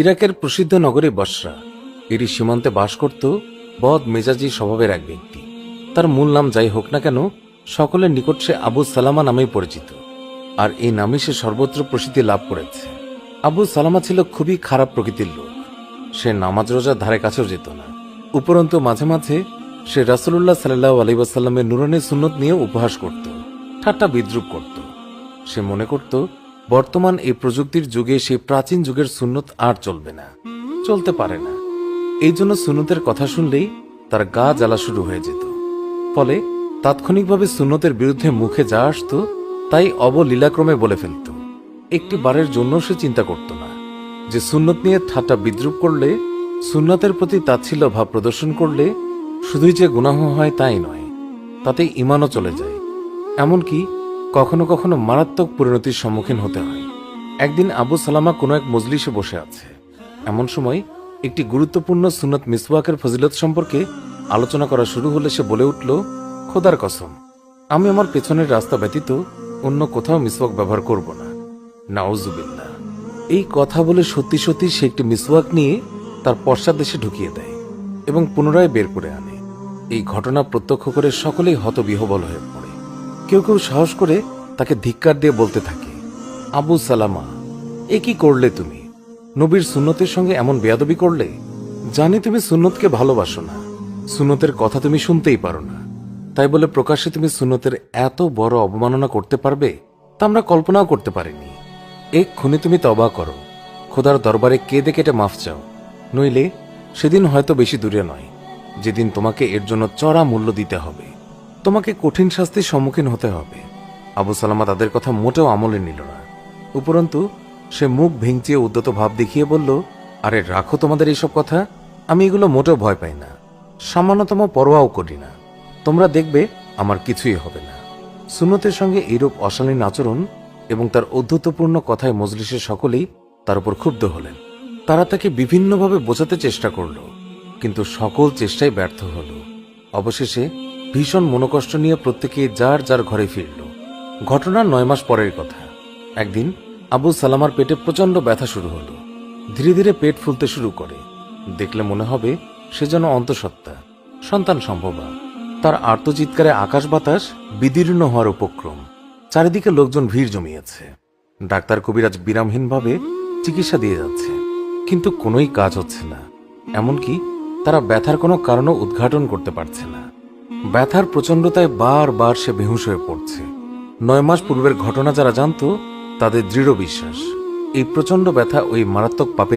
ইরাকের প্রসিদ্ধ নগরী বসরা এরই সীমান্তে বাস করত বদ মেজাজি স্বভাবের এক ব্যক্তি। তার মূল নাম যাই হোক না কেন, সকলের নিকট সে আবু সালামা নামেই পরিচিত, আর এই নামে সে সর্বত্র প্রসিদ্ধি লাভ করেছে। আবু সালামা ছিল খুবই খারাপ প্রকৃতির লোক। সে নামাজ রোজার ধারে কাছেও যেত না। উপরন্তু মাঝে মাঝে সে রাসূলুল্লাহ সাল্লাল্লাহু আলাইহি ওয়াসাল্লামের নুরানি সুন্নত নিয়ে উপহাস করত, ঠাট্টা বিদ্রূপ করত। সে মনে করত বর্তমান এই প্রযুক্তির যুগে সেই প্রাচীন যুগের সুন্নত আর চলবে না, চলতে পারে না। এই জন্য সুন্নতের কথা শুনলেই তার গা জ্বালা শুরু হয়ে যেত। ফলে তাৎক্ষণিকভাবে সুন্নতের বিরুদ্ধে মুখে যা আসত তাই অবলীলাক্রমে বলে ফেলত। একটি বারের জন্য সে চিন্তা করত না যে সুন্নত নিয়ে ঠাট্টা বিদ্রূপ করলে, সুন্নতের প্রতি তাচ্ছিল্য ভাব প্রদর্শন করলে শুধুই যে গুনাহ হয় তাই নয়, তাতে ঈমানও চলে যায়। এমনকি কখনো কখনো মারাত্মক পরিণতির সম্মুখীন হতে হয়। একদিন আবু সালামা কোনো এক মজলিসে বসে আছে। এমন সময় একটি গুরুত্বপূর্ণ সুন্নত মিসওয়াকের ফজিলত সম্পর্কে আলোচনা করা শুরু হলে সে বলে উঠল, খোদার কসম, আমি আমার পেছনের রাস্তা ব্যতীত অন্য কোথাও মিসওয়াক ব্যবহার করব না। নাউজুবিল্লাহ। এই কথা বলে সত্যি সত্যি সে একটি মিসওয়াক নিয়ে তার পশ্চাৎদেশে ঢুকিয়ে দেয় এবং পুনরায় বের করে আনে। এই ঘটনা প্রত্যক্ষ করে সকলেই হতবিহ্বল হয়ে পড়ে। কেউ কেউ সাহস করে তাকে ধিক্কার দিয়ে বলতে থাকে, আবু সালামা, এ কি করলে তুমি? নবীর সুন্নতের সঙ্গে এমন বেয়াদবি করলে? জানি তুমি সুন্নতকে ভালোবাসো না, সুন্নতের কথা তুমি শুনতেই পারো না, তাই বলে প্রকাশ্যে তুমি সুন্নতের এত বড় অবমাননা করতে পারবে তা আমরা কল্পনাও করতে পারিনি। এক্ষুনি তুমি তওবা করো, খোদার দরবারে কেঁদে কেটে মাফ চাও, নইলে সেদিন হয়তো বেশি দূরে নয় যেদিন তোমাকে এর জন্য চড়া মূল্য দিতে হবে, তোমাকে কঠিন শাস্তির সম্মুখীন হতে হবে। আবু সালামা তাদের কথা মোটেও আমলে নিল না। উপরন্তু সে মুখ ভেঙচিয়ে উদ্যত ভাব দেখিয়ে বলল, আরে রাখো তোমাদের এইসব কথা, আমি এগুলো মোটেও ভয় পাই না, সামান্যতম পরোয়াও করি না। তোমরা দেখবে আমার কিছুই হবে না। সুন্নতের সঙ্গে এইরূপ অশালীন আচরণ এবং তার অদ্ভুতপূর্ণ কথায় মজলিসের সকলেই তার উপর ক্ষুব্ধ হলেন। তারা তাকে বিভিন্নভাবে বোঝাতে চেষ্টা করল, কিন্তু সকল চেষ্টাই ব্যর্থ হল। অবশেষে ভীষণ মনোকষ্ট নিয়ে প্রত্যেকে যার যার ঘরে ফিরল। ঘটনার 9 মাস পরের কথা। একদিন আবু সালামার পেটে প্রচন্ড ব্যথা শুরু হলো। ধীরে ধীরে পেট ফুলতে শুরু করে। দেখলে মনে হবে সে যেন অন্তঃসত্ত্বা, সন্তান সম্ভবা। তার আর্তচিৎকারে আকাশ বাতাস বিদীর্ণ হওয়ার উপক্রম। চারিদিকে লোকজন ভিড় জমিয়েছে। ডাক্তার কবিরাজ বিরামহীনভাবে চিকিৎসা দিয়ে যাচ্ছে, কিন্তু কোনোই কাজ হচ্ছে না। এমনকি তারা ব্যথার কোনো কারণও উদ্ঘাটন করতে পারছে না। ব্যথার প্রচণ্ডতায় বারবার সে বেহুঁশ হয়ে পড়ছে। 9 মাস পূর্বের ঘটনা যারা জানত তাদের দৃঢ় বিশ্বাস এই প্রচণ্ড ব্যথা ওই মারাত্মক পাপে